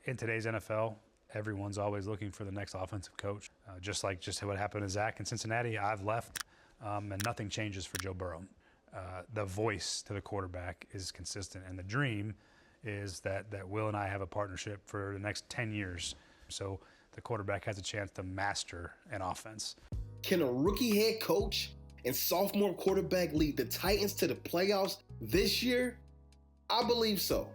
In today's NFL, everyone's always looking for the next offensive coach. Just what happened to Zach in Cincinnati, I've left, and nothing changes for Joe Burrow. The voice to the quarterback is consistent, and the dream is that Will and I have a partnership for the next 10 years. So the quarterback has a chance to master an offense. Can a rookie head coach and sophomore quarterback lead the Titans to the playoffs this year? I believe so.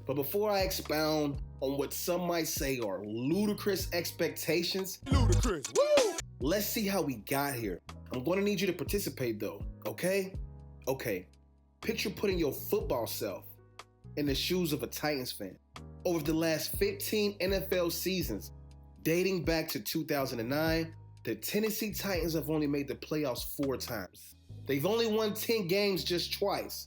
But before I expound on what some might say are ludicrous expectations, let's see how we got here. I'm going to need you to participate though, okay? Okay, picture putting your football self in the shoes of a Titans fan. Over the last 15 NFL seasons, dating back to 2009, the Tennessee Titans have only made the playoffs 4 times. They've only won 10 games just twice.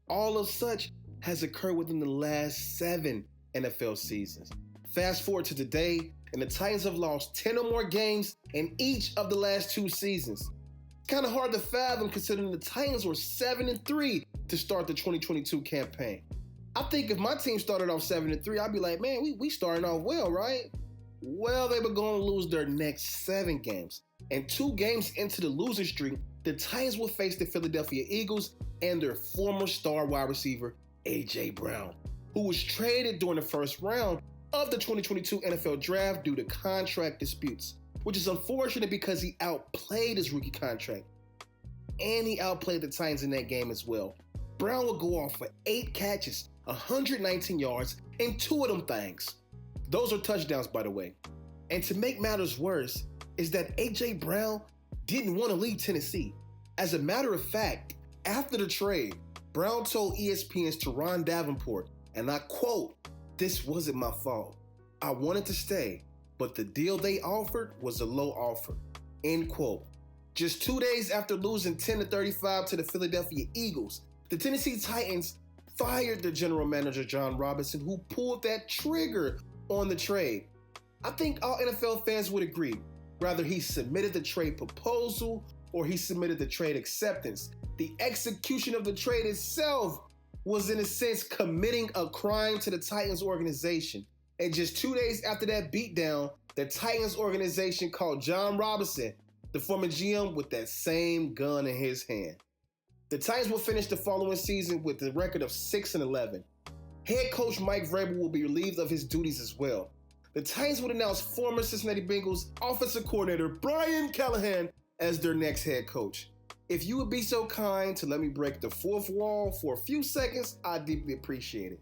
All of such has occurred within the last 7 NFL seasons. Fast forward to today, and the Titans have lost 10 or more games in each of the last 2 seasons. It's kind of hard to fathom considering the Titans were 7-3 to start the 2022 campaign. I think if my team started off 7-3, I'd be like, man, we starting off well, right? Well, they were going to lose their next 7 games. And 2 games into the losing streak, the Titans will face the Philadelphia Eagles and their former star wide receiver, A.J. Brown, who was traded during the first round of the 2022 NFL Draft due to contract disputes, which is unfortunate because he outplayed his rookie contract. And he outplayed the Titans in that game as well. Brown will go off for 8 catches, 119 yards, and 2 of them things. Those are touchdowns, by the way. And to make matters worse is that A.J. Brown didn't want to leave Tennessee. As a matter of fact, after the trade, Brown told ESPN's Teron Davenport, and I quote, "This wasn't my fault. I wanted to stay, but the deal they offered was a low offer." End quote. Just 2 days after losing 10-35 to the Philadelphia Eagles, the Tennessee Titans fired their general manager, John Robinson, who pulled that trigger on the trade. I think all NFL fans would agree, whether he submitted the trade proposal or he submitted the trade acceptance, the execution of the trade itself was in a sense committing a crime to the Titans organization. And just 2 days after that beatdown, the Titans organization called John Robinson, the former GM, with that same gun in his hand. The Titans will finish the following season with a record of 6-11. Head coach Mike Vrabel will be relieved of his duties as well. The Titans would announce former Cincinnati Bengals offensive coordinator Brian Callahan as their next head coach. If you would be so kind to let me break the 4th wall for a few seconds, I'd deeply appreciate it.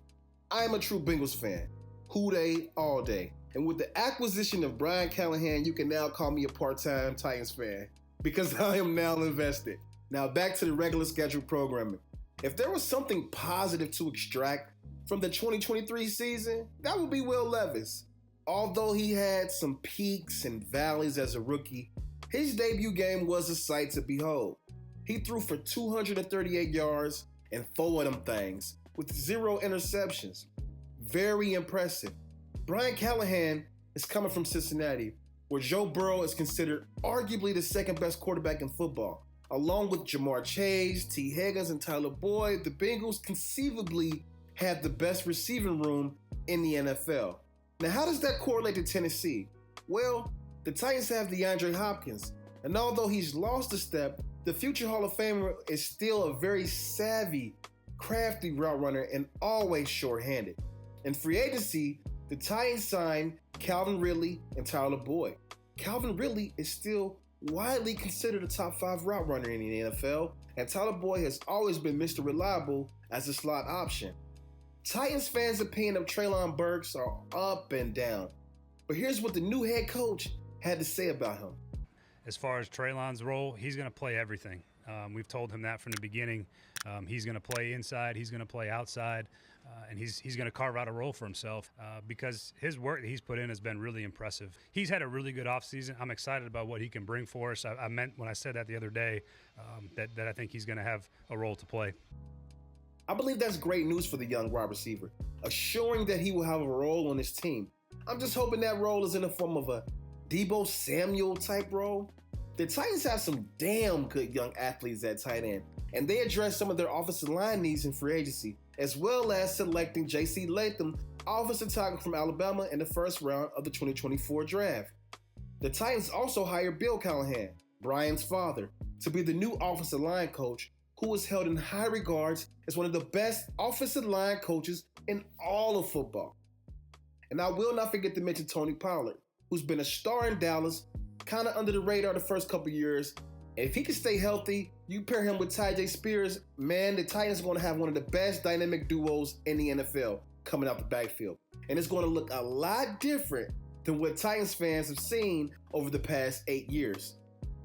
I am a true Bengals fan. Who Dey all day. And with the acquisition of Brian Callahan, you can now call me a part-time Titans fan because I am now invested. Now back to the regular scheduled programming. If there was something positive to extract from the 2023 season, that would be Will Levis. Although he had some peaks and valleys as a rookie, his debut game was a sight to behold. He threw for 238 yards and 4 of them things, with 0 interceptions. Very impressive. Brian Callahan is coming from Cincinnati, where Joe Burrow is considered arguably the second best quarterback in football. Along with Jamar Chase, T. Higgins, and Tyler Boyd, the Bengals conceivably have the best receiving room in the NFL. Now, how does that correlate to Tennessee? Well, the Titans have DeAndre Hopkins, and although he's lost a step, the future Hall of Famer is still a very savvy, crafty route runner and always short-handed. In free agency, the Titans signed Calvin Ridley and Tyler Boyd. Calvin Ridley is still widely considered a top 5 route runner in the NFL, and Tyler Boyd has always been Mr. Reliable as a slot option. Titans fans' opinion of Treylon Burks are up and down, but here's what the new head coach had to say about him. As far as Treylon's role, he's going to play everything. We've told him that from the beginning. He's going to play inside, he's going to play outside, and he's going to carve out a role for himself because his work that he's put in has been really impressive. He's had a really good offseason. I'm excited about what he can bring for us. I meant when I said that the other day that I think he's going to have a role to play. I believe that's great news for the young wide receiver, assuring that he will have a role on his team. I'm just hoping that role is in the form of a Deebo Samuel type role. The Titans have some damn good young athletes at tight end, and they address some of their offensive line needs in free agency, as well as selecting J.C. Latham offensive tackle from Alabama in the first round of the 2024 draft. The Titans also hired Bill Callahan, Brian's father, to be the new offensive line coach, who is held in high regards as one of the best offensive line coaches in all of football. And I will not forget to mention Tony Pollard, who's been a star in Dallas, kind of under the radar the first couple years. And if he can stay healthy, you pair him with Tyjae Spears, man, the Titans are going to have one of the best dynamic duos in the NFL coming out the backfield. And it's going to look a lot different than what Titans fans have seen over the past 8 years.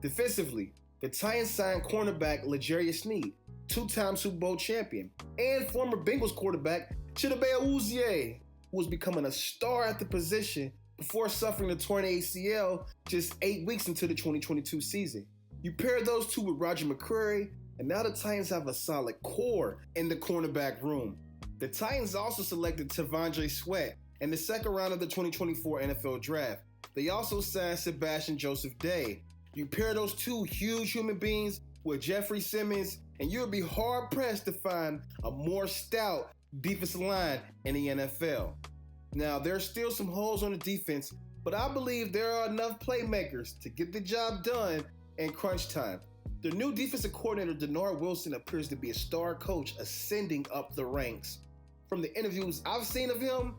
Defensively, the Titans signed cornerback L'Jarius Sneed, two-time Super Bowl champion, and former Bengals quarterback Chidobe Awuzie, who was becoming a star at the position before suffering a torn ACL just 8 weeks into the 2022 season. You pair those two with Roger McCreary, and now the Titans have a solid core in the cornerback room. The Titans also selected T'Vondre Sweat in the second round of the 2024 NFL Draft. They also signed Sebastian Joseph Day. You pair those two huge human beings with Jeffrey Simmons, and you'll be hard-pressed to find a more stout defensive line in the NFL. Now, there's still some holes on the defense, but I believe there are enough playmakers to get the job done in crunch time. The new defensive coordinator, Denard Wilson, appears to be a star coach ascending up the ranks. From the interviews I've seen of him,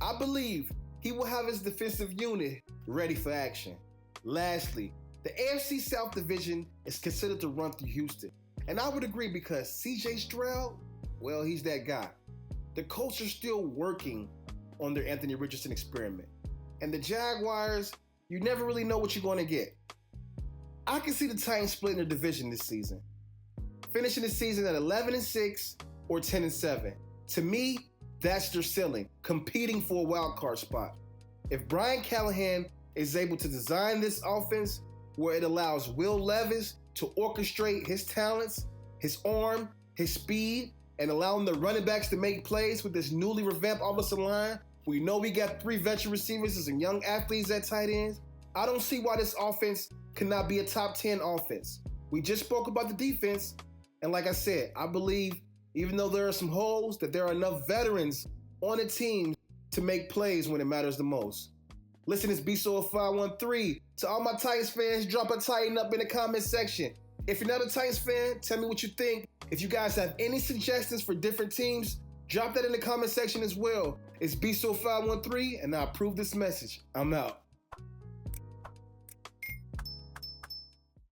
I believe he will have his defensive unit ready for action. Lastly, the AFC South Division is considered to run through Houston. And I would agree because CJ Stroud, well, he's that guy. The Colts are still working on their Anthony Richardson experiment. And the Jaguars, you never really know what you're going to get. I can see the Titans splitting the division this season, finishing the season at 11-6 or 10-7. To me, that's their ceiling, competing for a wild card spot. If Brian Callahan is able to design this offense where it allows Will Levis to orchestrate his talents, his arm, his speed, and allowing the running backs to make plays with this newly revamped offensive line, we know we got 3 veteran receivers and some young athletes at tight ends. I don't see why this offense cannot be a top 10 offense. We just spoke about the defense, and like I said, I believe even though there are some holes, that there are enough veterans on the team to make plays when it matters the most. Listen, it's BSO513. To all my Titans fans, drop a Titan up in the comment section. If you're not a Titans fan, tell me what you think. If you guys have any suggestions for different teams, drop that in the comment section as well. It's BSO513, and I approve this message. I'm out.